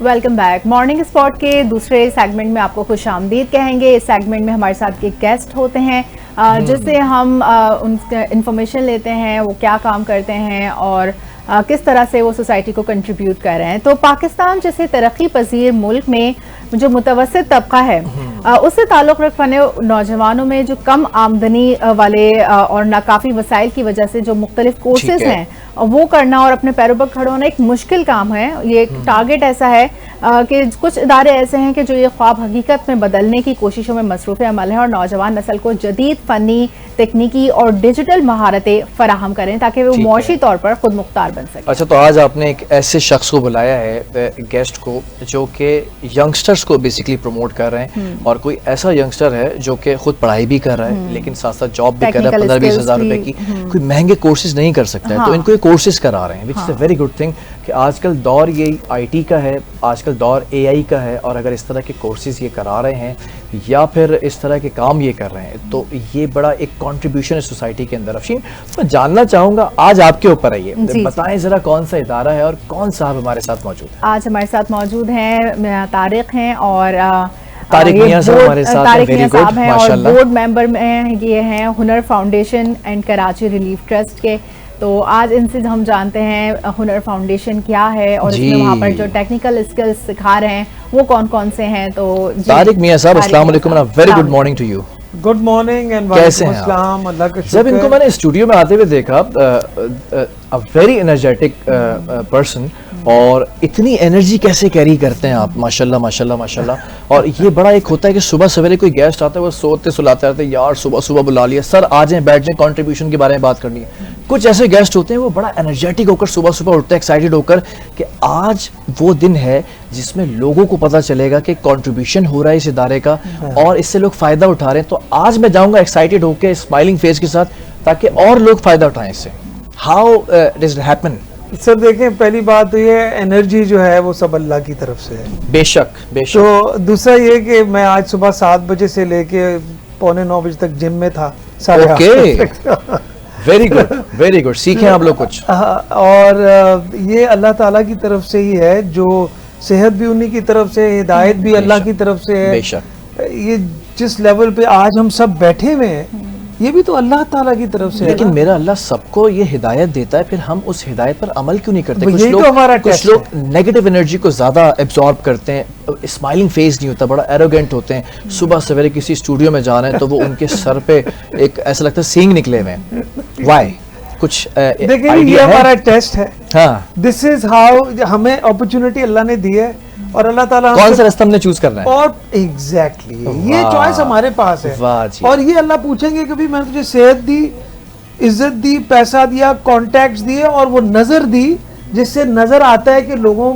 Welcome back. Morning spot के दूसरे segment में आपको खुश आमदीद कहेंगे। इस सेगमेंट में हमारे साथ एक गेस्ट होते हैं जिससे हम उनसे इंफॉर्मेशन लेते हैं, वो क्या काम करते हैं और किस तरह से वो सोसाइटी को कंट्रीब्यूट कर रहे हैं। तो पाकिस्तान जैसे तरक्की पजीर मुल्क में जो मुतवस्सित तबका है उससे ताल्लुक़ रखने नौजवानों में जो कम आमदनी वाले और नाकाफ़ी वसाइल की वजह से जो मुख्तलिफ कोर्सेज हैं वो करना और अपने पैरों पर खड़ा होना एक मुश्किल काम है। ये टारगेट ऐसा है कि कुछ इदारे ऐसे हैं कि जो ये ख्वाब हकीकत में बदलने की कोशिशों में मसरूफ़ अमल है और नौजवान नस्ल को जदीद फ़नी, तकनीकी और डिजिटल महारतें फराहम करें ताकि वो मुआशी तौर पर खुद मुख्तार बन सके। अच्छा, तो आज आपने एक ऐसे शख्स को बुलाया है, गेस्ट को, जो कि यंगस्टर्स को बेसिकली प्रमोट कर रहे हैं और कोई ऐसा यंगस्टर है जो कि खुद पढ़ाई भी कर रहा है लेकिन साथ साथ जॉब भी कर रहा है, 15-20 हज़ार रुपए की, कोई महंगे कोर्सेज नहीं कर सकता है तो इनको ये कोर्सेज करा रहे हैं, which is a very good thing कि आजकल दौर ये IT का है, आजकल दौर AI का है और अगर इस तरह के कोर्सेज ये करा रहे हैं या फिर इस तरह के काम ये कर रहे हैं तो ये बड़ा एक कंट्रीब्यूशन है सोसाइटी के अंदर। अफशीन, मैं जानना चाहूँगा, आज आपके ऊपर है ये, बताएं ज़रा कौन सा इदारा है और कौन साहब हमारे साथ मौजूद है? आज हमारे साथ मौजूद हैं तारिक हैं और तारिक मियां साहब हमारे साथ हैं, वेरी गुड, माशाल्लाह। बोर्ड मेंबर में ये हैं हुनर foundation and Karachi relief trust के। तो आज इनसे हम जानते हैं हुनर फाउंडेशन क्या है और इसमें वहाँ पर जो टेक्निकल स्किल्स सिखा रहे हैं वो कौन कौन से हैं। तो तारिक मियां साहब, अस्सलाम वालेकुम, very good morning to you. Good morning and कैसे हैं अस्सलाम, अल्लाह का शुक्र। जब इनको मैंने स्टूडियो में आते हुए देखा, अ वेरी एनर्जेटिक पर्सन, और इतनी एनर्जी कैसे कैरी करते हैं आप, माशाल्लाह माशाल्लाह माशाल्लाह। और ये बड़ा एक होता है कि सुबह सवेरे कोई गेस्ट आता है वो सोते सुलाते रहते हैं, यार सुबह सुबह बुला लिया सर, आ जाएं, बैठ जाएं, कंट्रीब्यूशन के बारे में बात करनी है। कुछ ऐसे गेस्ट होते हैं वो बड़ा एनर्जेटिक होकर सुबह सुबह उठते हैं, एक्साइटेड होकर कि आज वो दिन है जिसमें लोगों को पता चलेगा कि कंट्रीब्यूशन हो रहा है इस इदारे का और इससे लोग फायदा उठा रहे हैं। तो आज मैं जाऊंगा एक्साइटेड होकर, स्माइलिंग फेस के साथ, ताकि और लोग फायदा उठाएं इससे। How does it happen? Sir देखें, पहली बात तो ये एनर्जी जो है वो सब अल्लाह की तरफ से है। बेशक बेशक। तो दूसरा ये कि मैं आज सुबह 7 बजे से लेके 8:45 बजे तक जिम में था। वेरी गुड वेरी गुड, सीखें आप लोग कुछ। और ये अल्लाह ताला की तरफ से ही है, जो सेहत भी उन्हीं की तरफ से, हिदायत भी अल्लाह की तरफ से है। बेशक। ये जिस लेवल पे आज हम सब बैठे हुए हैं ये भी तो अल्लाह ताला की तरफ से। लेकिन मेरा अल्लाह सबको ये हिदायत देता है, फिर हम उस हिदायत पर अमल क्यों नहीं करते? कुछ लोग नेगेटिव एनर्जी को ज्यादा एब्जॉर्ब करते हैं, स्माइलिंग फेस नहीं होता, बड़ा एरोगेंट होते हैं। सुबह सवेरे किसी स्टूडियो में जा रहे हैं तो वो उनके सर पे एक ऐसा लगता है सींग निकले हुए हैं। व्हाई? कुछ देखिए, ये हमारा टेस्ट है। हाँ, दिस इज हाउ हमें अपॉर्चुनिटी अल्लाह ने दी है और अल्लाह ताला कौन सा रास्ता हमने चूज करना है और एग्जैक्टली ये चॉइस हमारे पास है। और ये अल्लाह पूछेंगे कि भाई मैंने तुझे सेहत दी, इज्जत दी, पैसा दिया, कॉन्टैक्ट्स दिए और वो नजर दी जिससे नजर आता है कि लोगों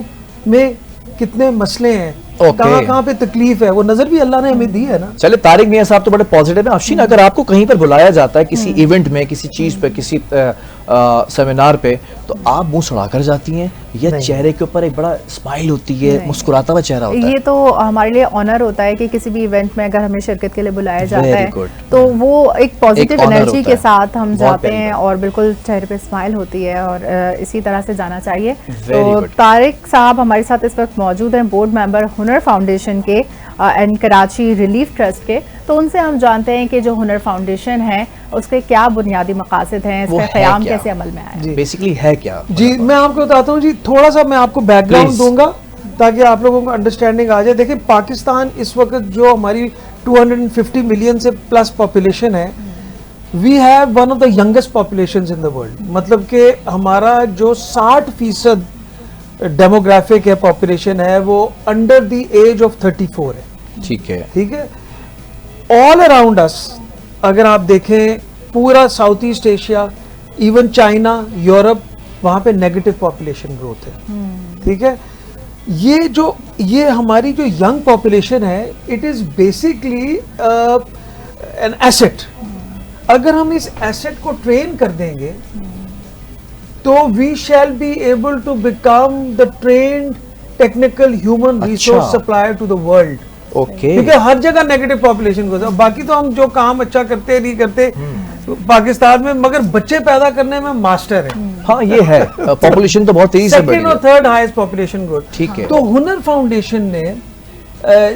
में कितने मसले हैं, कहाँ पे तकलीफ है, वो नजर भी अल्लाह ने हमें दी है ना। चले, तारिक मियां साहब तो बड़े पॉजिटिव हैं। अफशीन, अगर आपको कहीं पर बुलाया जाता है किसी इवेंट में, किसी चीज पे, किसी सेमिनार पे, तो आप मुंह सड़ा कर जाती हैं या चेहरे के ऊपर एक बड़ा स्माइल होती है, मुस्कुराता हुआ चेहरा होता है? ये तो हमारे लिए ऑनर होता है कि किसी भी इवेंट में अगर हमें शिरकत के लिए बुलाया जाता है तो वो एक पॉजिटिव एनर्जी के साथ हम जाते हैं और बिल्कुल चेहरे पे स्माइल होती है और इसी तरह से जाना चाहिए। तो तारिक साहब हमारे साथ इस वक्त मौजूद हैं, बोर्ड मेंबर हुनर फाउंडेशन के एंड कराची रिलीफ ट्रस्ट के। तो उनसे हम जानते हैं कि जो हुनर फाउंडेशन है उसके क्या बुनियादी मकासद हैं, इसका क़याम कैसे अमल में आया, बेसिकली है क्या? जी मैं आपको बताता हूँ जी, थोड़ा सा मैं आपको बैकग्राउंड दूंगा ताकि आप लोगों को अंडरस्टैंडिंग आ जाए। देखिए, पाकिस्तान इस वक्त जो हमारी 250 मिलियन से प्लस पॉपुलेशन है, we have one of the youngest populations in the world. मतलब कि हमारा जो 60% डेमोग्राफिक है, पॉपुलेशन है, वो अंडर द एज ऑफ 34 है। ठीक है, ठीक है। ऑल अराउंड अस अगर आप देखें, पूरा south east Asia, even China, Europe, वहां पे नेगेटिव पॉपुलेशन ग्रोथ है। ठीक है। ये हमारी जो यंग पॉपुलेशन है, it is basically an asset. अगर हम इस एसेट को ट्रेन कर देंगे तो we shall be able to become the trained technical human resource supplier to the world. Okay. क्योंकि हर जगह नेगेटिव पॉपुलेशन को, बाकी तो हम जो काम अच्छा करते नहीं करते, पाकिस्तान में, मगर बच्चे पैदा करने में मास्टर है। हाँ ये है, पॉपुलेशन तो बहुत तेजी से बढ़ी सेकंड और है। Third highest population growth. ठीक है। तो हुनर फाउंडेशन ने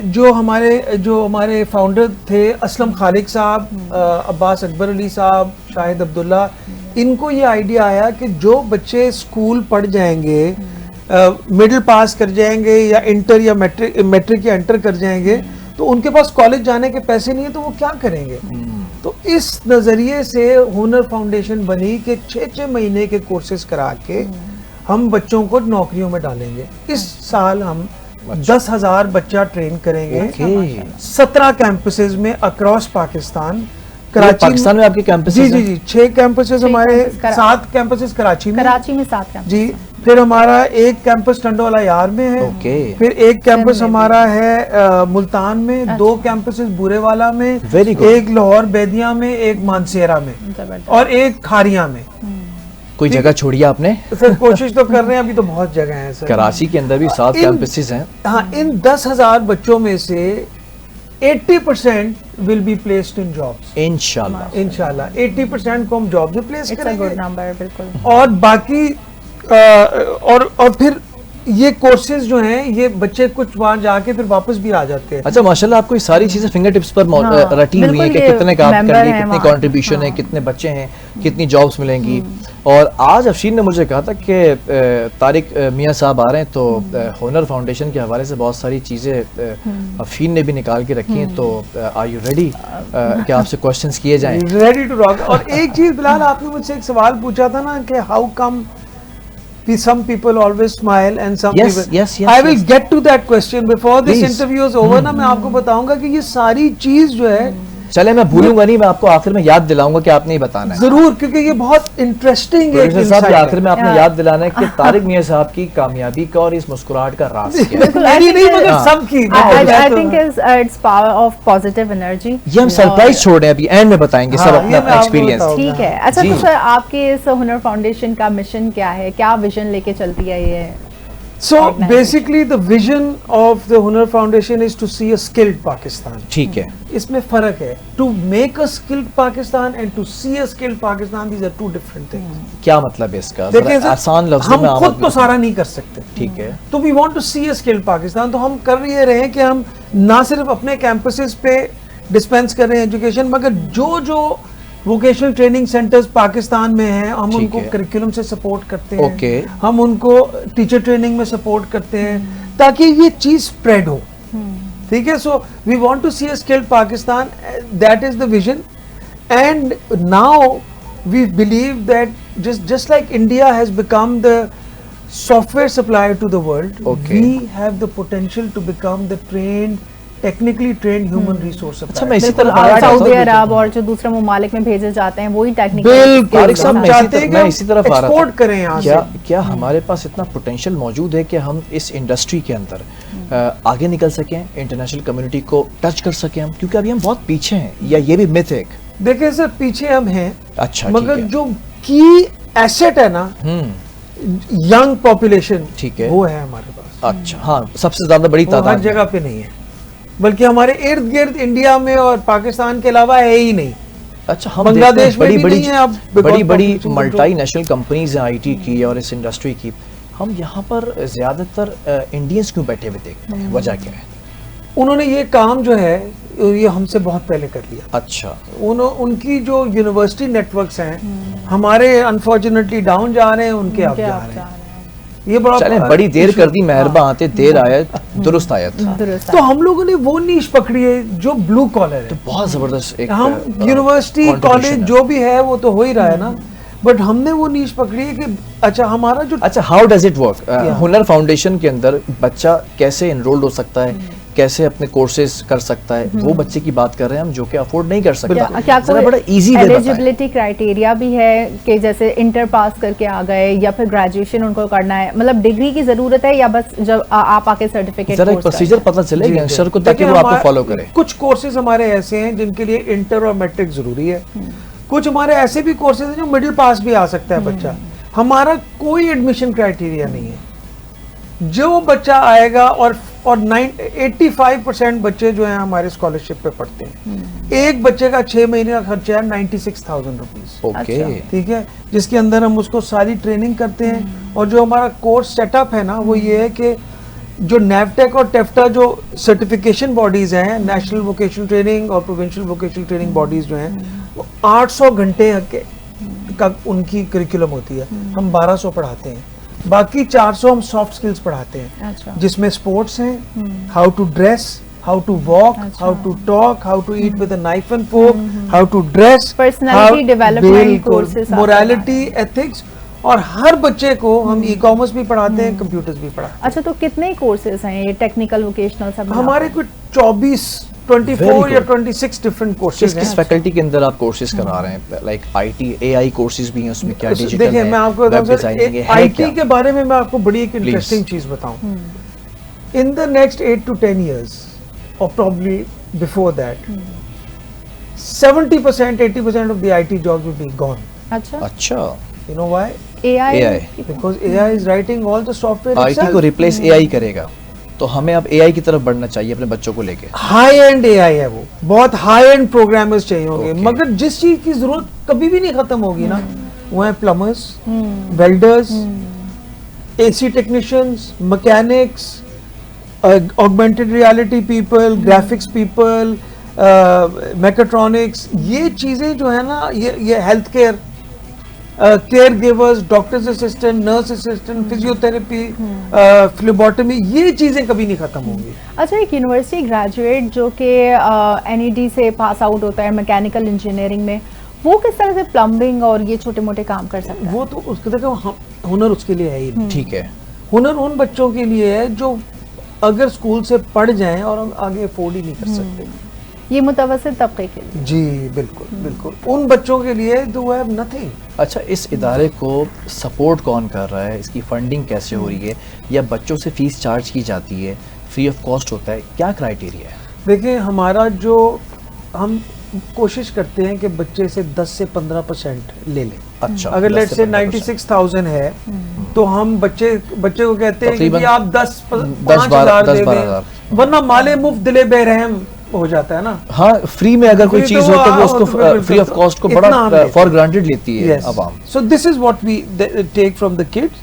जो हमारे फाउंडर थे असलम खालिक साहब, अब्बास अकबर अली साहब, शाहिद अब्दुल्ला, इनको ये आइडिया आया कि जो बच्चे स्कूल पढ़ जाएंगे, मिडिल पास कर जाएंगे या इंटर या मैट्रिक या इंटर कर जाएंगे, तो उनके पास कॉलेज जाने के पैसे नहीं है, तो वो क्या करेंगे। तो इस नज़रिए से हुनर फाउंडेशन बनी कि 6-6 महीने के कोर्सेज करा के हम बच्चों को नौकरियों में डालेंगे। इस साल हम 10,000 बच्चा ट्रेन करेंगे। 17 कैंपसेस में अक्रॉस पाकिस्तान। पाकिस्तान में आपके कैंपसेस? जी 6 कैंपसेस हमारे, 7 कैंपसेस कराची में 7 कैंपस जी। फिर हमारा एक कैंपस टंडोला यार में है। फिर एक कैंपस हमारा है मुल्तान में, 2 कैंपसेस बुरेवाला में, एक लाहौर बेदिया में, एक मानसेरा में और एक खारिया में। कोई जगह छोड़ी आपने? सर कोशिश तो कर रहे हैं, अभी तो बहुत जगह है सर। कराची के अंदर भी 7 कैंपसेस हैं। हाँ, इन 10,000 बच्चों में से 80% will be placed in jobs. इंशाल्लाह 80% को हम जॉब में प्लेस करेंगे। गुड नंबर, बिल्कुल। और बाकी और फिर ये कोर्सेज जो हैं, ये बच्चे कुछ वहां जाके फिर वापस भी आ जाते हैं। अच्छा माशाल्लाह, आपको ये सारी चीजें फिंगर टिप्स पर रटी हुई हैं कि कितने काम करने, कितनी कंट्रीब्यूशन है, कितने बच्चे हैं, कितनी जॉब्स मिलेंगी। और आज अफशीन ने मुझे कहा था कि तारिक मियाँ साहब आ रहे हैं, तो हुनर फाउंडेशन के हवाले से बहुत सारी चीज़ें अफशीन ने भी निकाल के रखी हैं। तो आर यू रेडी कि आपसे क्वेश्चंस किए जाएं? Ready to rock. और एक चीज़ बिलाल, आपने मुझसे एक सवाल पूछा था ना कि how come some people always smile and some people. I will get to that question before this interview is over ना। मैं आपको बताऊंगा कि ये सारी चीज जो है, चले मैं भूलूंगा नहीं, मैं आपको आखिर में याद दिलाऊंगा कि आपने ही बताना है। जरूर, क्योंकि ये बहुत इंटरेस्टिंग है। आखिर में आपने याद दिलाना है कि तारिक मियां साहब की कामयाबी का और इस मुस्कुराहट का राज क्या है। नहीं मगर सबकी। I think it's power of positive energy। ये हम सरप्राइज छोड़ रहे हैं, अभी एंड में बताएंगे सब अपना एक्सपीरियंस। ठीक है। अच्छा तो सर, आपके इस हुनर फाउंडेशन का मिशन क्या है, क्या विजन लेके चलती है ये? So basically the vision of the Hunar Foundation is to see a skilled Pakistan. ठीक है। इसमें फर्क है। To make a skilled Pakistan and to see a skilled Pakistan, these are two different things. क्या मतलब है इसका? देखिए आसान लफ्ज़ों में हम खुद तो सारा नहीं कर सकते। ठीक है। तो we want to see a skilled Pakistan, तो हम कर ये रहे हैं कि हम ना सिर्फ अपने कैंपसेस पे डिस्पेंस कर रहे हैं एजुकेशन, मगर जो वोकेशनल ट्रेनिंग सेंटर्स पाकिस्तान में हैं, हम उनको करिकुलम से सपोर्ट करते हैं। हम उनको टीचर ट्रेनिंग में सपोर्ट करते हैं ताकि ये चीज स्प्रेड हो। ठीक है। So we want to see a skilled Pakistan, that is the vision. And now we believe that just like India has become the software supplier to the world, we have the potential to become the technically trend human resource. अच्छा, मैं इसी तरह Saudi अरब और जो दूसरे ममालिक में भेजे जाते हैं वही टेक्निकल मैं इसी तरफ आ रहा था। करें यहाँ से। क्या हमारे पास इतना पोटेंशियल मौजूद है कि हम इस इंडस्ट्री के अंदर आगे निकल सकें, इंटरनेशनल कम्युनिटी को टच कर सकें हम? क्योंकि अभी हम बहुत पीछे हैं, या ये भी मिथ है? देखिए सर, पीछे हम हैं। अच्छा, मगर जो की एसेट है ना, यंग पॉपुलेशन, ठीक है, वो है हमारे पास। अच्छा, हाँ, सबसे ज्यादा बड़ी तादाद हर जगह पे नहीं है, बल्कि हमारे इर्द गिर्द इंडिया में और पाकिस्तान के अलावा है ही नहीं। अच्छा, हम बांग्लादेश में भी नहीं है। अब बड़ी मल्टीनेशनल कंपनीज हैं आईटी की और इस इंडस्ट्री की, हम यहाँ पर ज्यादातर इंडियंस क्यों बैठे हुए देखते हैं? वजह क्या है? उन्होंने ये काम जो है ये हमसे बहुत पहले कर लिया। अच्छा। उनकी जो यूनिवर्सिटी नेटवर्क्स हैं हमारे अनफॉर्चुनेटली डाउन जा रहे हैं, उनके अब जा रहे हैं। ये बड़ी देर कर दी, मेहरबान आते देर आया दुरुस्त आया। तो हम लोगों ने वो नीश पकड़ी है जो ब्लू कॉलर है। तो बहुत जबरदस्त एक हम यूनिवर्सिटी कॉलेज जो भी है वो तो हो ही रहा है ना, बट हमने वो नीश पकड़ी है कि अच्छा हमारा जो हाउ डज इट वर्क? हुनर फाउंडेशन के अंदर बच्चा कैसे एनरोल्ड हो सकता है, कैसे अपने कोर्सेज कर सकता है? वो बच्चे की बात कर रहे हैं हम जो कि अफोर्ड नहीं कर सकता। क्या कोई बड़ा इजी वे एलिजिबिलिटी क्राइटेरिया भी है कि जैसे इंटर पास करके आ गए या फिर ग्रेजुएशन उनको करना है, मतलब डिग्री की जरूरत है या बस जब आप आके सर्टिफिकेट? जरा एक प्रोसीजर पता चले यंगस्टर को ताकि वो आपको फॉलो करे। कुछ कोर्सेज हमारे ऐसे हैं जिनके लिए इंटर और मैट्रिक जरूरी है। कुछ हमारे ऐसे भी कोर्सेज हैं जो मिडिल पास भी आ सकता है बच्चा। हमारा कोई एडमिशन क्राइटेरिया नहीं है। जो बच्चा आएगा और और 85% बच्चे जो हैं हमारे स्कॉलरशिप पे पढ़ते हैं। एक बच्चे का 6 महीने का खर्चा है 96,000 रुपीज। ओके ठीक है, जिसके अंदर हम उसको सारी ट्रेनिंग करते हैं। और जो हमारा कोर्स सेटअप है ना, वो ये है कि जो नैवटेक और टेफ्टा जो सर्टिफिकेशन बॉडीज हैं, नेशनल वोकेशनल ट्रेनिंग और प्रोविंशियल वोकेशनल ट्रेनिंग बॉडीज जो हैं, वो 800 घंटे का उनकी करिकुलम होती है। हम 1200 पढ़ाते हैं, बाकी 400 हम सॉफ्ट स्किल्स पढ़ाते हैं। अच्छा। जिसमें स्पोर्ट्स हैं, how to dress, how to walk, how to talk, how to eat with a knife and fork, how to dress, Personality development courses आप मोरालिटी, एथिक्स। और हर बच्चे को हम ई कॉमर्स भी पढ़ाते हैं, कंप्यूटर्स भी पढ़ाते हैं। अच्छा, तो कितने कोर्सेज हैं ये टेक्निकल वोकेशनल सब? हमारे कुछ 24 या 26 डिफरेंट कोर्सेज हैं। किस फैकल्टी के अंदर आप कोर्सेज करा रहे हैं? लाइक आईटी, एआई कोर्सेज भी हैं उसमें, क्या डिजिटल देखिए, मैं आपको बताऊं सर, आईटी के बारे में मैं आपको बड़ी एक इंटरेस्टिंग चीज बताऊं। In the next 8 to 10 years or probably before that, 70%, 80% of the IT jobs will be gone. अच्छा, You know why? AI Because AI is writing all the software IT itself. को रिप्लेस एआई करेगा, तो हमें अब AI की तरफ बढ़ना चाहिए अपने बच्चों को लेके। हाई एंड एआई है वो, बहुत हाई एंड प्रोग्रामर्स चाहिए होंगे। Okay. मगर जिस चीज की जरूरत कभी भी नहीं खत्म होगी ना, वो है plumbers, welders, AC technicians, mechanics, augmented reality people, graphics people, mechatronics. ये चीजें जो है ना, ये health care, care givers, doctors assistant, nurse assistant, physiotherapy, phlebotomy, ये चीजें कभी नहीं खत्म होंगी। अच्छा, एक यूनिवर्सिटी ग्रेजुएट जो कि एनईडी से पास आउट होता है मैकेनिकल इंजीनियरिंग में, वो किस तरह से प्लम्बिंग और ये छोटे मोटे काम कर सकता है? वो तो उसके देखो हुनर उसके लिए है ही नहीं। ठीक है, हुनर उन बच्चों के लिए है जो अगर स्कूल से पढ़ जाएं और हम आगे अफोर्ड ही नहीं कर सकते। ये मुतवस्सित तबके के लिए? जी बिल्कुल बिल्कुल, उन बच्चों के लिए जो हैव नथिंग। अच्छा, इस इदारे को सपोर्ट कौन कर रहा है? इसकी फंडिंग कैसे हो रही है? या बच्चों से फीस चार्ज की जाती है, फ्री ऑफ कॉस्ट होता है, क्या क्राइटेरिया है? देखिए, हमारा जो हम कोशिश करते हैं कि बच्चे से 10 से 15% ले लें। अच्छा, अगर 10 लेट्स से से 15%। 96,000 है, तो हम बच्चे को कहते हैं कि तकरीबन आप 5,000 10-12 दे हज़ार। दें, वरना माले मुफ्त दिले बेरहम हो जाता है ना। हाँ, फ्री में अगर कोई फ्री चीज तो हो तो वो हाँ, उसको बिल्कुल, फ्री ऑफ कॉस्ट को इतना हम बड़ा लेते फॉर हैं। ग्रांटेड लेती है अवाम। So this is what we take from the kids,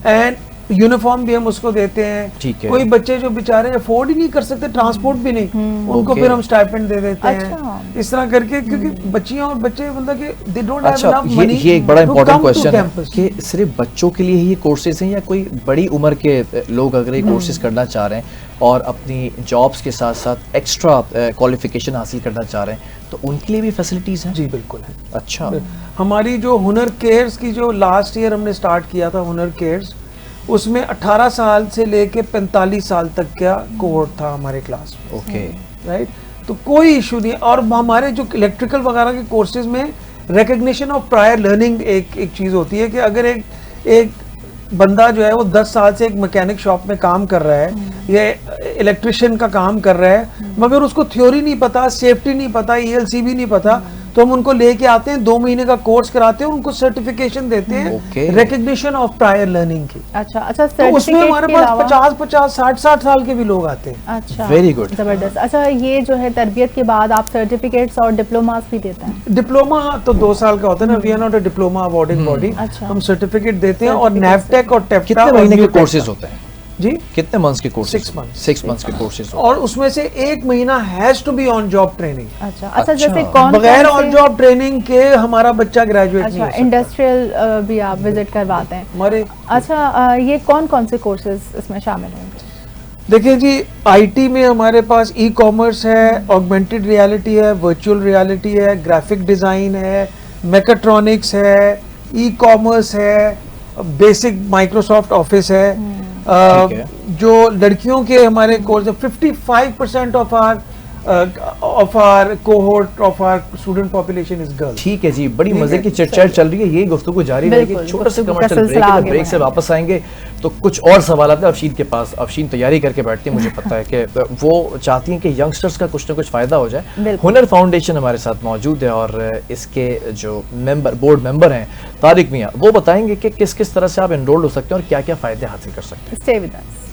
and uniform भी हम उसको देते हैं। ठीक है। कोई बच्चे जो बेचारे अफोर्ड ही नहीं कर सकते, ट्रांसपोर्ट भी नहीं, उनको Okay. फिर हम स्टाइपेंड दे देते अच्छा। हैं इस तरह करके, क्योंकि बच्चियां और बच्चे मतलब कि दे डोंट हैव अच्छा, इनफ मनी। ये एक बड़ा इंपॉर्टेंट क्वेश्चन है कि सिर्फ बच्चों के लिए ही ये कोर्सेज हैं, या कोई बड़ी उम्र के लोग अगर ये कोर्सेज करना चाह रहे हैं और अपनी जॉब्स के साथ साथ एक्स्ट्रा क्वालिफिकेशन हासिल करना चाह रहे हैं, तो उनके लिए भी फैसिलिटीज हैं? जी बिल्कुल है। अच्छा, हमारी जो हुनर केयर्स की जो लास्ट ईयर हमने स्टार्ट किया था, हुनर केयर्स, उसमें 18 साल से लेके 45 साल तक का कोहॉर्ट था हमारे क्लास में। ओके, राइट, तो कोई इशू नहीं। और हमारे जो इलेक्ट्रिकल वगैरह के कोर्सेज में रिकग्निशन ऑफ प्रायर लर्निंग एक चीज़ होती है कि अगर एक बंदा जो है वो 10 साल से एक मैकेनिक शॉप में काम कर रहा है, या इलेक्ट्रिशियन का काम कर रहा है, मगर उसको थ्योरी नहीं पता, सेफ्टी नहीं पता, ELC भी नहीं पता, तो हम उनको लेके आते हैं, 2 महीने का कोर्स कराते हैं, उनको सर्टिफिकेशन देते हैं, Okay. Recognition of prior learning की। अच्छा, तो उसमें सर्टिफिकेट हमारे के पास अलावा? 50, 60 साल के भी लोग आते हैं। अच्छा, Very good. जबरदस्त। अच्छा, ये जो है तरबियत के बाद आप सर्टिफिकेट्स और डिप्लोमास भी देते हैं? डिप्लोमा तो 2 साल का होता है ना, we are not a diploma awarding body. अच्छा। हम सर्टिफिकेट देते हैं, और Certificates नैवटेक और टेफ्टा कितने और महीने के न्यूटेक कोर्सेज का। होते हैं? जी, कितने मंथ्स के कोर्सेज? 6 months। 6 मंथ्स के कोर्सेज। और उसमें से 1 महीना has to be on job training. अच्छा, जैसे अच्छा। कौन बगैर कौन ऑन से- जॉब ट्रेनिंग के हमारा बच्चा ग्रेजुएट नहीं अच्छा, हो सकता। इंडस्ट्रियल भी आप विजिट करवाते हैं? हमारे अच्छा, ये कौन कौन से कोर्सेज इसमें शामिल होंगे? देखिए जी, आईटी में हमारे पास ई कॉमर्स है, ऑगमेंटेड रियलिटी है, वर्चुअल रियलिटी है, ग्राफिक डिजाइन है, मैकेट्रॉनिक्स है, ई कॉमर्स है, बेसिक माइक्रोसॉफ्ट ऑफिस है। ठीक है। जो लड़कियों के हमारे कोर्स है, 55% of our cohort of our student population is girls. ठीक है जी, बड़ी ठीक मजे है, की चर्चा चल रही है, ये गुफ्तगू जारी रहेगी। बिल्कुल, छोटा सा गुफ्तगू का कमर्शियल ब्रेक सिलसिला है, आगे ब्रेक से बढ़ेगा। वापस आएंगे तो कुछ और सवाल आते हैं अफशीन के पास। अफशीन तैयारी करके बैठती है, मुझे पता है कि वो चाहती हैं कि यंगस्टर्स का कुछ ना कुछ फायदा हो जाए। बिल्कुल। हुनर फाउंडेशन हमारे साथ मौजूद है और इसके जो बोर्ड मेंबर हैं तारिक मियां, वो बताएंगे कि किस किस तरह से आप एनरोल्ड हो सकते हैं और क्या क्या फायदे हासिल कर सकते हैं। Stay with us.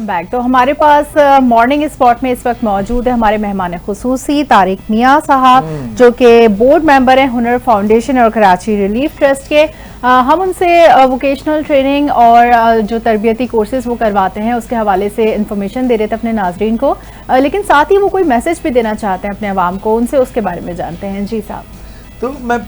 Welcome back. तो हमारे पास मॉर्निंग स्पॉट में इस वक्त मौजूद है हमारे मेहमान खुसूसी तारिक मियां साहब, जो कि बोर्ड मेंबर हैं हुनर फाउंडेशन और कराची रिलीफ ट्रस्ट के। हम उनसे वोकेशनल ट्रेनिंग और जो तरबियती कोर्सेज वो करवाते हैं उसके हवाले से इंफॉर्मेशन दे रहे थे अपने नाजरीन को, लेकिन साथ ही वो कोई मैसेज भी देना चाहते हैं अपने अवाम को, उनसे उसके बारे में जानते हैं। जी साहब। तो मैं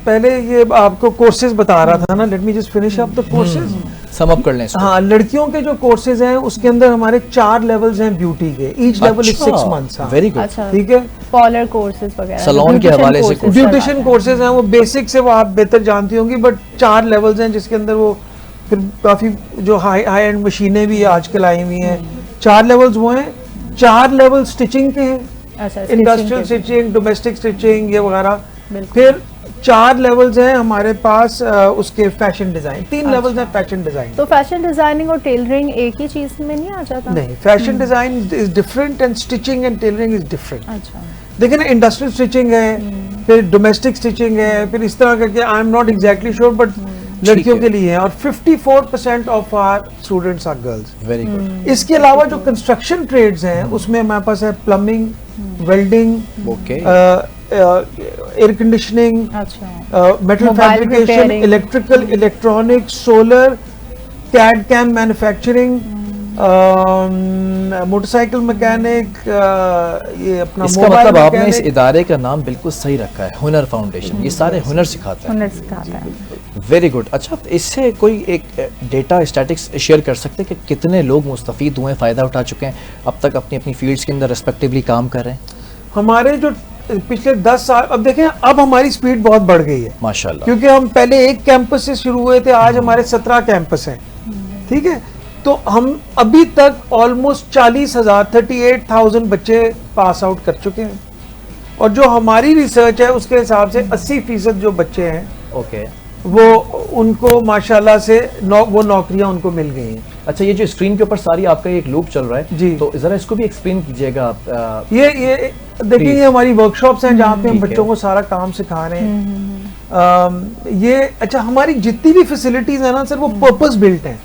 पहले ये आपको कोर्सेज बता रहा था ना, let me just finish up the courses, sum up कर लें इसको। हाँ, लड़कियों के जो कोर्सेज हैं उसके अंदर हमारे 4 लेवल्स हैं ब्यूटी के, each level is 6 months. Very good. अच्छा, ठीक है। पार्लर कोर्सेज वगैरह, सैलून के हवाले से ब्यूटिशियन कोर्सेज हैं, वो बेसिक से वो आप बेहतर जानती होंगी, बट 4 लेवल्स हैं जिसके अंदर वो फिर काफी जो हाई एंड मशीनें भी आजकल आई हुई हैं। 4 लेवल्स वो हैं। 4 लेवल स्टिचिंग के हैं, अच्छा, इंडस्ट्रियल स्टिचिंग, डोमेस्टिक स्टिचिंग, ये वगैरह। बिल्कुल। फिर 4 लेवल्स हैं हमारे पास उसके फैशन डिजाइन, 3 लेवल्स हैं फैशन डिजाइन। तो फैशन डिजाइनिंग और टेलरिंग एक ही चीज में नहीं आ जाता? नहीं, fashion design is different and stitching and tailoring is different. अच्छा, देखिए ना, इंडस्ट्रियल स्टिचिंग है, फिर डोमेस्टिक स्टिचिंग है, फिर इस तरह करके I am not exactly sure, but लड़कियों के लिए है। और 54% of our students are girls. Very good. इसके अलावा जो कंस्ट्रक्शन ट्रेड्स हैं उसमें हमारे पास है plumbing, welding, okay, air conditioning, अच्छा, metal Mobile fabrication, repairing. Electrical, electronic, solar, CAD CAM manufacturing, motorcycle mechanic, ये अपना इसका मोबाइल मतलब आपने इस मैकेनिक। इदारे का नाम बिल्कुल सही रखा है, हुनर फाउंडेशन। ये सारे हुनर सिखाता है। हुनर सिखाता है। Very good. अच्छा, इससे कोई एक डेटा स्टैटिक्स शेयर कर सकते हैं कि कितने लोग मुस्तफीद हुए, फ़ायदा उठा चुके हैं, अब तक अपनी अपनी फील्ड्स के अंदर रेस्पेक्टिवली काम कर रहे हैं? हमारे जो पिछले 10 साल, अब देखें, अब हमारी स्पीड बहुत बढ़ गई है माशाल्लाह। क्योंकि हम पहले एक कैंपस से शुरू हुए थे, आज हमारे 17 कैंपस हैं। ठीक है। तो हम अभी तक ऑलमोस्ट 40,000 38,000 बच्चे पास आउट कर चुके हैं, और जो हमारी रिसर्च है उसके हिसाब से 80% जो बच्चे हैं ओके। वो उनको माशाल्लाह से वो नौकरियां उनको मिल गई हैं। अच्छा, ये जो स्क्रीन के ऊपर सारी आपका एक लूप चल रहा है जी, तो जरा इसको भी एक्सप्लेन कीजिएगा आप। ये देखिए, ये हमारी वर्कशॉप्स हैं जहाँ पे हम ठीक है। बच्चों को सारा काम सिखा रहे हैं। ये अच्छा, हमारी जितनी भी फैसिलिटीज है ना सर, वो पर्पस बिल्ट हैं।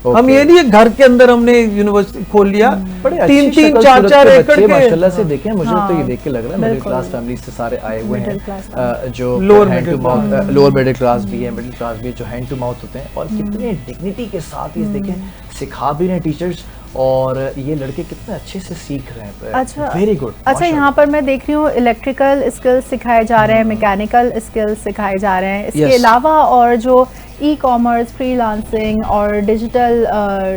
हम ये नहीं है घर के अंदर हमने यूनिवर्सिटी खोल लिया, बड़े 3-3 4-4 एकड़ के माशाल्लाह से देखें, मुझे हाँ, तो ये देख के लग रहा है मिडिल बिल्कुल। क्लास फैमिली से सारे आए हुए मिडिल हैं, क्लास जो lower hand to middle mouth, lower middle class भी है, मिडिल क्लास भी है, जो हैंड टू माउथ होते हैं, और कितने डिग्निटी के साथ ये देखें सिखा भी रहे हैं टीचर्स, और ये लड़के कितने अच्छे से सीख रहे हैं। अच्छा, वेरी गुड। अच्छा, यहाँ पर मैं देख रही हूँ इलेक्ट्रिकल स्किल्स सिखाए जा रहे हैं, मैकेनिकल स्किल्स सिखाए जा रहे हैं, इसके Yes. अलावा और जो ई कॉमर्स, फ्रीलांसिंग और डिजिटल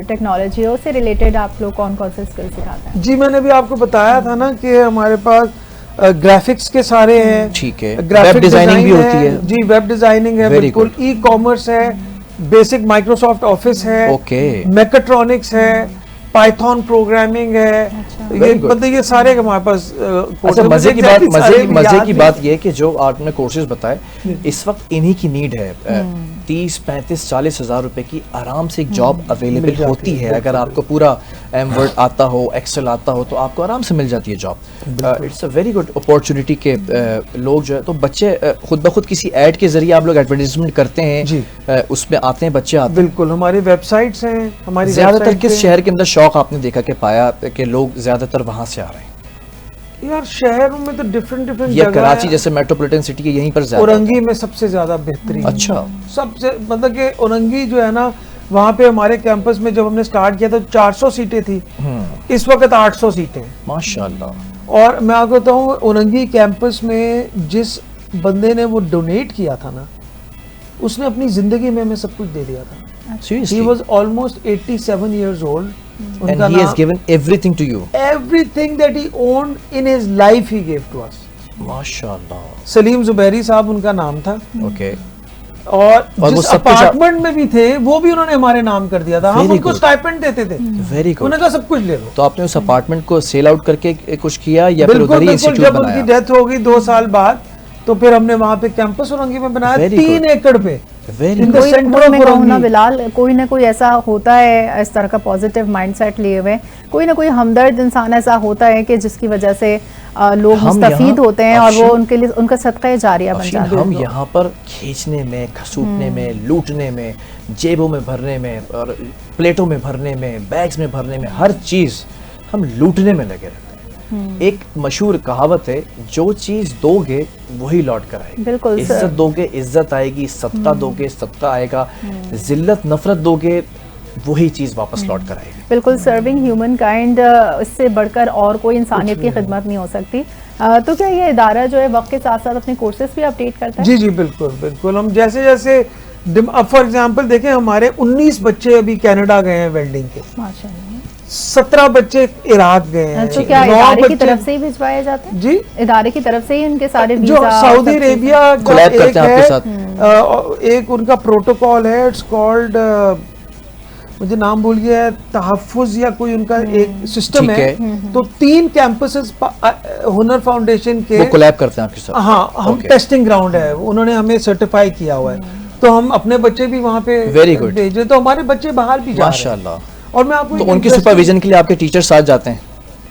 टेक्नोलॉजी से रिलेटेड आप लोग कौन कौन से स्किल्स सिखाते हैं? जी, मैंने भी आपको बताया था ना कि हमारे पास ग्राफिक्स के सारे हैं। ठीक है। ग्राफिक वेब डिजाइनिंग भी होती है। जी, वेब डिजाइनिंग है, Very बिल्कुल। ई कॉमर्स है, बेसिक माइक्रोसॉफ्ट ऑफिस है, ओके। मैकेट्रॉनिक्स है, पाइथन प्रोग्रामिंग है। ये Very good. मतलब ये सारे हमारे पास अच्छा, मजे की बात, मजे की बात ये है कि जो आपने कोर्सेज बताए, इस वक्त इन्हीं की नीड है। 30, 35, 40 हज़ार रुपए की आराम से एक जॉब अवेलेबल होती है। अगर आपको पूरा एम वर्ड आता हो, एक्सेल आता हो, तो आपको आराम से मिल जाती है job. It's a very good opportunity के लोग जो है, तो बच्चे खुद ब खुद किसी ऐड के जरिए आप लोग एडवर्टाइजमेंट करते हैं जी, उसमें आते हैं बच्चे आते हैं। बिल्कुल। हमारी वेबसाइट्स हैं, हमारी ज्यादातर website किस पे- शहर के अंदर शौक आपने देखा कि पाया कि लोग ज्यादातर वहां से आ रहे हैं? यार, शहरों में तो डिफरेंट या कराची जैसे मेट्रोपॉलिटन सिटी के यहीं पर ज्यादा? औरंगी में सबसे ज्यादा बेहतरीन। अच्छा। सबसे मतलब कि औरंगी जो है ना, वहाँ पे हमारे कैंपस में जब हमने स्टार्ट किया था 400 सीटें थी, इस वक्त 800 सीटें। माशाल्लाह। और मैं आपको बताऊँ, औरंगी कैंपस में जिस बंदे ने वो डोनेट किया था ना, उसने अपनी जिंदगी में हमें सब कुछ दे दिया था। Seriously? He was almost 87 years old. And he has given everything to you. everything that he owned in his life he gave to us. माशाल्लाह। सलीम जुबैरी साहब उनका नाम था। ओके। और वो जिस सब कुछ अपार्टमेंट में भी थे वो भी उन्होंने हमारे नाम कर दिया था। हम Very उनको good. स्टाइपेंड देते थे। Very good. उन्होंने कहा सब कुछ ले लो। तो आपने उस अपार्टमेंट को सेल आउट करके कुछ किया या फिर बिल्कुल उधर ही बिल्कुल। इंस्टीट्यूट जब उनकी बनाया? डेथ हो गई 2 साल बाद, तो फिर हमने वहाँ पे कैंपस औरंगी में बनाया, Very 3 good. एकड़ पे। वेरी In the कोई center वही of मैं कहूँ ना Warangi. बिलाल, कोई ना कोई ऐसा होता है इस तरह का पॉजिटिव माइंडसेट लिए हुए, कोई ना कोई हमदर्द इंसान ऐसा होता है कि जिसकी वजह से लोग हम मुस्तफीद यहाँ- होते हैं और वो अफशीन- उनके लिए उनका सदका जारिया बन अफशीन, जाता हम है। यहाँ पर खींचने में, खसूटने में, लूटने में, जेबों में भरने में और प्लेटों में भरने में, बैग्स में भरने में, हर चीज हम लूटने में लगे रहते हैं। एक मशहूर कहावत है, जो चीज दोगे वही लौट कर आएगी। बिल्कुल सर। इज्जत दोगे इज्जत आएगी, सत्ता दोगे सत्ता आएगा, जिल्लत नफरत दोगे वही चीज वापस लौट कर आएगी। बिल्कुल, सर्विंग ह्यूमन काइंड, इससे बढ़कर और कोई इंसानियत की खिदमत नहीं हो सकती। तो क्या ये इदारा जो है वक्त के साथ साथ अपने कोर्सेज भी अपडेट करता है? जी जी बिल्कुल बिल्कुल। हम जैसे जैसे अब फॉर एग्जांपल देखें, हमारे 19 बच्चे अभी कनाडा गए हैं वेल्डिंग के, माशाल्लाह। 17 बच्चे इराक गए हैं, तो क्या 9 इदारे की बच्चे तरफ से ही भिजवाए जाते हैं? जी इदारे की तरफ से ही उनके सारे जो वीजा सऊदी सब चीज़ें? अरेबिया का कोलैब एक करते हैं आपके है, साथ। एक उनका प्रोटोकॉल है, इट्स कॉल्ड, मुझे नाम भूल गया है, तहफ़्फ़ुज़ या कोई उनका एक सिस्टम ठीक है। है। तो 3 कैंपसेस हुनर फाउंडेशन के, वो कोलैब करते हैं आपके साथ। हाँ, हम Okay. टेस्टिंग ग्राउंड है, उन्होंने हमें सर्टिफाई किया हुआ है, तो हम अपने बच्चे भी वहाँ पे Very good. भेजे, तो हमारे बच्चे बाहर भी जा रहे हैं। माशाल्लाह। और मैं आपको तो एक उनके interesting- सुपरविजन के लिए आपके टीचर साथ जाते हैं?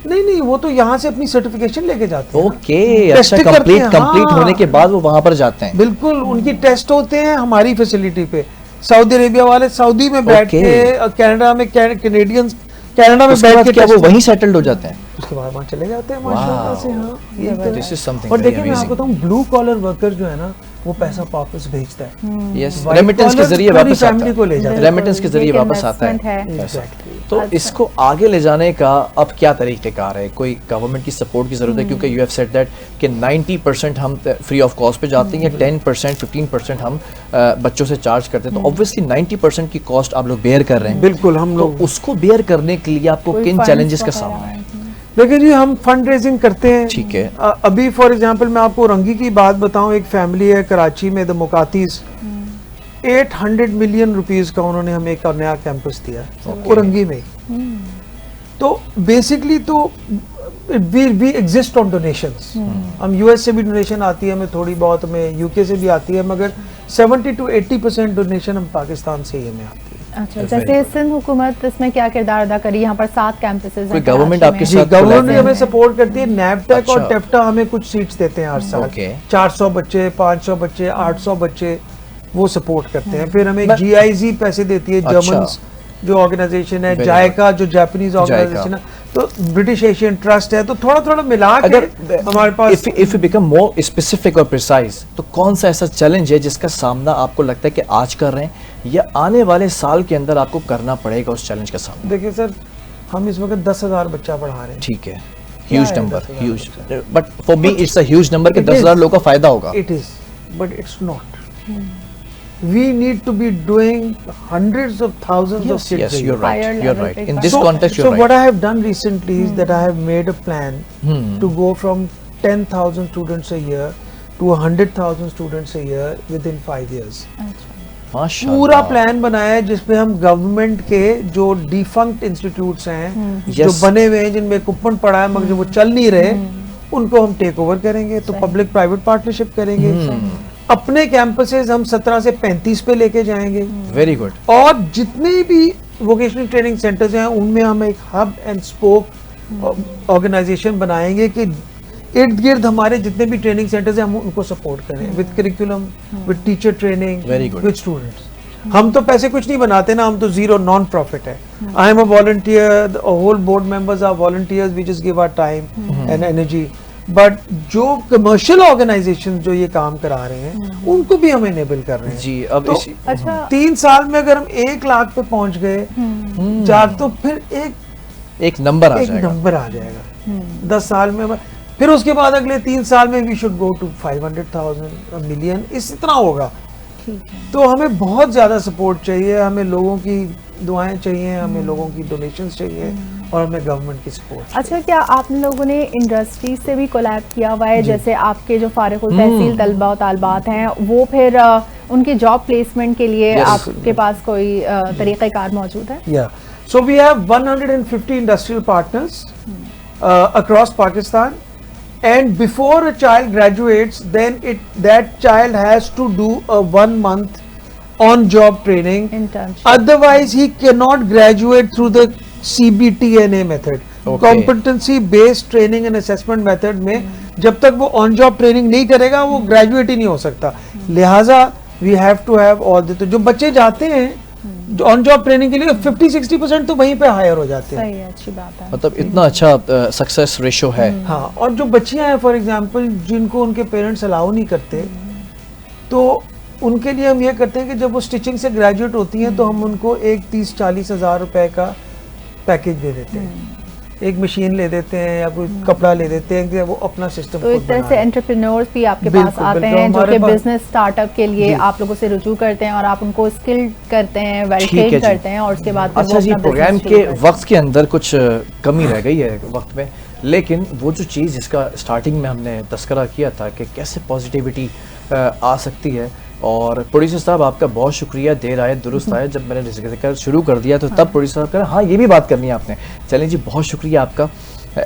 नहीं नहीं, वो तो यहाँ से अपनी सर्टिफिकेशन लेके जाते हैं। ओके, अच्छा, Testing करते कंप्लीट हैं, कंप्लीट हाँ। होने के बाद वो वहां पर जाते हैं। बिल्कुल, उनकी टेस्ट होते हैं हमारी फैसिलिटी पे। सऊदी अरेबिया वाले सऊदी में बैठ Okay. के, कनाडा में कैनेडियंस कनाडा में उसके बैठ बाद के क्या वो test- वहीं सेटल्ड हो जाते हैं? उसके बाद वहाँ चले जाते हैं माशाल्लाह से। हाँ, ये तो This is something और very देखिए मैं amazing. आपको बताऊँ, ब्लू कॉलर वर्कर जो है ना, वो पैसा वापस भेजता है। यस, White रेमिटेंस के collar जरिए पूरी वापस आता family को ले जाता है। है। रेमिटेंस के जरिए एक वापस आता investment है है। पैसा। Exactly. तो अच्छा। इसको आगे ले जाने का अब क्या तरीक़ेकार है? कोई गवर्नमेंट की सपोर्ट की ज़रूरत है? क्योंकि यू हैव सेड दैट कि 90% हम फ्री ऑफ कॉस्ट पे जाते हैं या 10% 15% हम बच्चों से चार्ज करते हैं, तो ऑब्वियसली 90% की कॉस्ट आप लोग बेयर कर रहे हैं। बिल्कुल, हम तो लोग उसको बेयर करने के लिए आपको कोई किन funds चैलेंजेस का वगैरह सामना है? देखिए जी, हम फंड रेजिंग करते हैं। ठीक है। अभी फॉर एग्जांपल मैं आपको रंगी की बात बताऊं, एक फैमिली है कराची में, द मुकातीस, 800 मिलियन रुपीस का उन्होंने हमें एक नया कैंपस दिया वो रंगी में। तो बेसिकली तो वी एग्जिस्ट ऑन डोनेशंस। हम यूएस से भी डोनेशन आती है हमें थोड़ी बहुत, हमें यूके से भी आती है, मगर 70 to 80% डोनेशन हम पाकिस्तान से ही हमें आती है। अच्छा, जैसे सिंध हुकूमत इसमें क्या किरदार अदा करी? यहाँ पर 7 कैंपसेस कोई government आपके जी, साथ गवर्नमेंट collab भी है? हमें सपोर्ट करती है। नैपटेक और अच्छा। टेफ्टा हमें कुछ सीट्स देते हैं हर साल। Okay. 400 बच्चे, 500 बच्चे, 800 बच्चे, वो सपोर्ट करते हैं। फिर हमें GIZ पैसे देती है, अच्छा। जर्मन जो ऑर्गेनाइजेशन है, Very जायका जो जापानीज ऑर्गेनाइजेशन है, तो ब्रिटिश एशियन ट्रस्ट है, तो थोड़ा थोड़ा मिला के अगर हमारे पास if you become more specific और प्रिसाइज, तो कौन सा ऐसा चैलेंज है जिसका सामना आपको लगता है कि आज कर रहे हैं या आने वाले साल के अंदर आपको करना पड़ेगा उस चैलेंज का सामना? देखिए सर, हम इस वक्त 10,000 बच्चा पढ़ा रहे हैं। ठीक है, ह्यूज है number, 10,000 huge, but for me it's a huge number कि It 10,000 is. लोगों का फायदा होगा। It is, but it's not. We need to be doing hundreds of thousands of Yes, kids yes, a you're year. right, Higher you're level right. पे In का- this context, so you're what right. I have done recently is that I have made a plan to go from 10,000 students a year to 100,000 students a year within 5 years. माशाल्लाह। पूरा plan बनाया है जिसपे हम government के जो defunct institutes हैं, जो Yes. बने हुए हैं, जिनमें इक्विपमेंट पड़ा है मगर जो वो चल नहीं रहे, उनको हम टेक ओवर करेंगे। तो पब्लिक प्राइवेट पार्टनरशिप करेंगे। अपने कैंपसेस हम 17 से 35 पे लेके जाएंगे, वेरी गुड। और जितने भी वोकेशनल ट्रेनिंग सेंटर्स हैं उनमें हम एक हब एंड स्पोक ऑर्गेनाइजेशन बनाएंगे कि इर्द गिर्द हमारे जितने भी ट्रेनिंग सेंटर्स हैं हम उनको सपोर्ट करें with curriculum, with teacher training, Very good. With students. हम तो पैसे कुछ नहीं बनाते ना, हम तो जीरो नॉन प्रॉफिट है। I am a volunteer, whole board members are volunteers, we just give our time and energy. But जो कमर्शियल ऑर्गेनाइजेशन जो ये काम करा रहे हैं उनको भी हम इनेबल कर रहे हैं। जी, अब तो इसी अच्छा 3 साल में अगर हम 1 लाख पे पहुंच गए, 4, तो फिर एक नंबर आ एक जाएगा। नंबर आ जाएगा 10 साल में। फिर उसके बाद अगले 3 साल में we should go to 500,000 million, इस इतना होगा। तो हमें बहुत ज़्यादा सपोर्ट चाहिए, हमें लोगों की दुआएं चाहिए, हमें लोगों की डोनेशंस चाहिए, और हमें गवर्नमेंट की सपोर्ट। अच्छा, क्या आप लोगों ने इंडस्ट्री से भी कोलैब किया हुआ है? जैसे आपके जो फारिगुल तहसील तलबा और तालबात हैं, वो फिर उनकी जॉब प्लेसमेंट के लिए Yes. आपके पास कोई तरीक़ेकार मौजूद है? Yeah. So we have 150 industrial partners across Pakistan, and before a child graduates, then that child has to do a 1 month on job training. Internship. Otherwise he cannot graduate through the CBTNA method. Okay. Competency based training and assessment method में जब तक वो on job training नहीं करेगा वो graduate ही नहीं हो सकता. लिहाजा we have to have all the, तो जो बच्चे जाते हैं ऑन जॉब ट्रेनिंग के लिए 50-60% तो वहीं पे हायर हो जाते हैं. सही है, अच्छी बात है. मतलब इतना अच्छा सक्सेस रेशो है. हाँ, और जो बच्चियां हैं फॉर एग्जांपल जिनको उनके पेरेंट्स अलाउ नहीं करते, तो उनके लिए हम ये करते हैं कि जब वो स्टिचिंग से ग्रेजुएट होती हैं तो हम उनको एक 30-40 हज़ार रुपए का पैकेज दे देते हैं. एक मशीन ले देते हैं या कोई कपड़ा ले देते हैं कि वो अपना सिस्टम तो एक तरह से एंटरप्रेन्योर्स भी आपके पास बिल्कुल, आते बिल्कुल, हैं जो हमारे कि पास- बिजनेस स्टार्टअप के लिए आप लोगों से रुजू करते हैं और आप उनको स्किल करते हैं, वेल ठीक है ट्रेन जी. करते हैं और उसके बाद फिर वो अच्छा जी, अपना प्रोग्राम business के शुरू करते हैं. वक्त के अंदर कुछ कमी रह गई है वक्त में, लेकिन वो जो चीज़ जिसका स्टार्टिंग में हमने तस्करा किया था कि कैसे पॉजिटिविटी आ सकती है, और प्रोड्यूसर साहब आपका बहुत शुक्रिया, देर आए दुरुस्त आए. जब मैंने जिक्र शुरू कर दिया तो तब प्रोड्यूसर साहब कह रहे हाँ ये भी बात करनी है आपने. चलें जी, बहुत शुक्रिया आपका.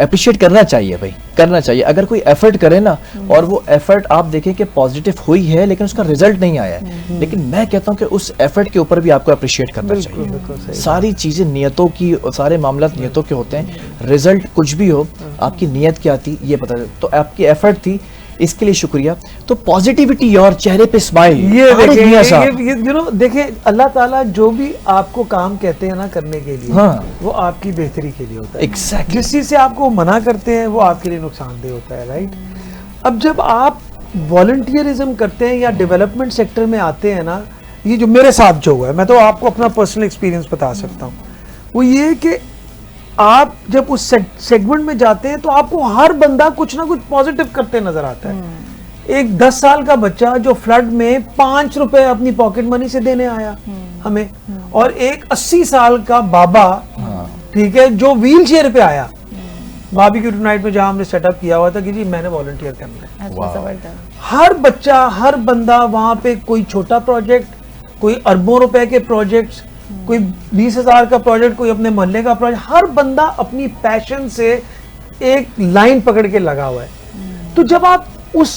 अप्रिशिएट करना चाहिए भाई, करना चाहिए. अगर कोई एफर्ट करे ना और वो एफर्ट आप देखें कि पॉजिटिव हुई है लेकिन उसका रिजल्ट नहीं आया है, लेकिन मैं कहता हूँ कि उस एफर्ट के ऊपर भी आपको अप्रिशिएट करना बिल्कुल, चाहिए. बिल्कुल सही. सारी चीज़ें नियतों की, सारे मामला नियतों के होते हैं. रिजल्ट कुछ भी हो, आपकी नियत क्या थी ये पता चले. तो आपकी एफर्ट थी, इसके लिए शुक्रिया. तो पॉजिटिविटी और चेहरे पे स्माइल, ये देखिए, मियां साहब. ये यू नो देखिए, अल्लाह ताला जो भी आपको काम कहते हैं ना करने के लिए, हाँ. वो आपकी बेहतरी के लिए होता है. एग्जैक्टली. जिस चीज से आपको मना करते हैं वो आपके लिए नुकसानदेह होता है, राइट. अब जब आप वॉलंटियरिज्म करते हैं या डेवलपमेंट सेक्टर में आते हैं ना, ये जो मेरे साथ जो हुआ है, मैं तो आपको अपना पर्सनल एक्सपीरियंस बता सकता हूँ. वो ये कि आप जब उस सेगमेंट में जाते हैं तो आपको हर बंदा कुछ ना कुछ पॉजिटिव करते नजर आता है. एक 10 साल का बच्चा जो फ्लड में 5 रुपए अपनी पॉकेट मनी से देने आया हमें, और एक 80 साल का बाबा, ठीक है, जो व्हील चेयर पे आया बारबेक्यू नाइट में जहां हमने सेटअप किया हुआ था कि जी मैंने वॉलंटियर करना है. अच्छा, जबरदस्त. हर बच्चा, हर बंदा वहां पे, कोई छोटा प्रोजेक्ट, कोई अरबों रुपए के प्रोजेक्ट्स, कोई 20,000 का प्रोजेक्ट, कोई अपने मोहल्ले का प्रोजेक्ट, हर बंदा अपनी पैशन से एक लाइन पकड़ के लगा हुआ है. तो जब आप उस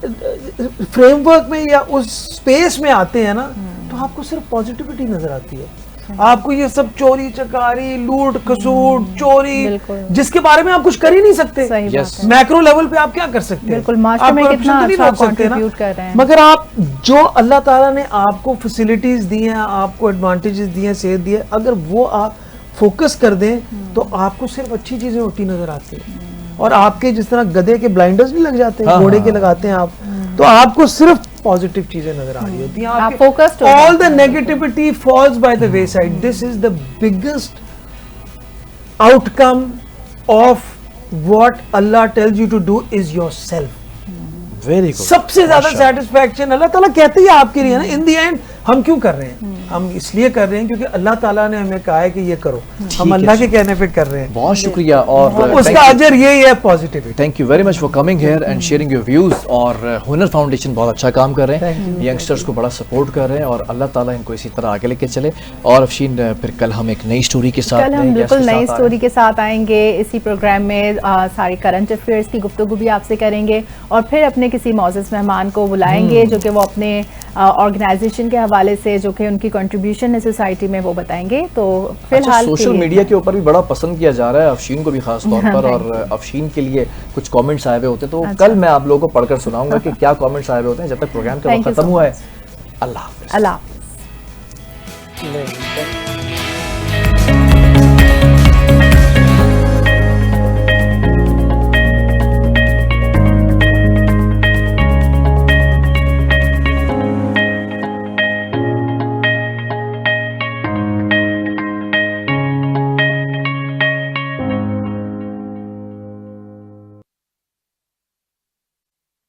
फ्रेमवर्क में या उस स्पेस में आते हैं ना, तो आपको सिर्फ पॉजिटिविटी नजर आती है. आपको ये सब चोरी चकारी, लूट खसूट, चोरी, बिल्कुल. जिसके बारे में आप कुछ कर ही नहीं सकते. सही बात Yes. है. मैक्रो लेवल पे आप क्या कर सकते हैं? बिल्कुल, मास्टर आप में corruption कितना तो नहीं अच्छा रोक सकते ना. contribute कर रहे हैं. मगर आप जो अल्लाह ताला ने आपको फैसिलिटीज दी हैं, आपको एडवांटेजेस दिए हैं, सेहत दी है, अगर वो आप फोकस कर दें तो आपको सिर्फ अच्छी चीजें होती नजर आती हैं. और आपके जिस तरह गधे के ब्लाइंडर्स नहीं लग जाते, हाँ, घोड़े हाँ, के लगाते हैं आप, तो आपको सिर्फ पॉजिटिव चीजें नजर आ रही होती हैं. आप focused हो ऑल जाते द हैं. Negativity falls by the way side. This is the biggest outcome of what Allah tells you to do is yourself. Very good. सबसे ज्यादा सेटिस्फैक्शन अल्लाह ताला कहते ही आपके लिए ना. इन द एंड हम क्यों कर रहे हैं? हम इसलिए कर रहे हैं क्योंकि अल्लाह ताला ने हमें कहा है कि ये करो. हम है अल्लाह जी. के कहने पे कर रहे हैं. बहुत शुक्रिया. और उसका अजर यही है, positivity. Thank you very much for coming here and sharing your views. और हुनर फाउंडेशन बहुत अच्छा काम कर रहे हैं, यंगस्टर्स को बड़ा सपोर्ट कर रहे हैं, और अल्लाह ताला इनको इसी तरह आगे लेके चले. और अफशीन, फिर कल हम एक नई स्टोरी के साथ, कल हम नए बिल्कुल guest के नई साथ आ स्टोरी के साथ आएंगे. इसी प्रोग्राम में सारी करंट अफेयर्स की गुफ्तगू भी आपसे करेंगे, और फिर अपने किसी मौजूद मेहमान को बुलाएंगे जो कि वो अपने ऑर्गेनाइजेशन के हवाले से, जो कि उनकी कंट्रीब्यूशन है सोसाइटी में, वो बताएंगे. तो फिलहाल सोशल मीडिया के ऊपर भी बड़ा पसंद किया जा रहा है अफशीन को भी खास तौर पर, और अफशीन के लिए कुछ कमेंट्स आए हुए होते हैं, तो अच्छा. कल मैं आप लोगों को पढ़कर सुनाऊंगा कि क्या कमेंट्स आए हुए होते हैं. जब तक प्रोग्राम का Thank वक्त you so खत्म हुआ है, much. अल्लाह हाफिज़. अल्लाह हाफ़िज़. नहीं,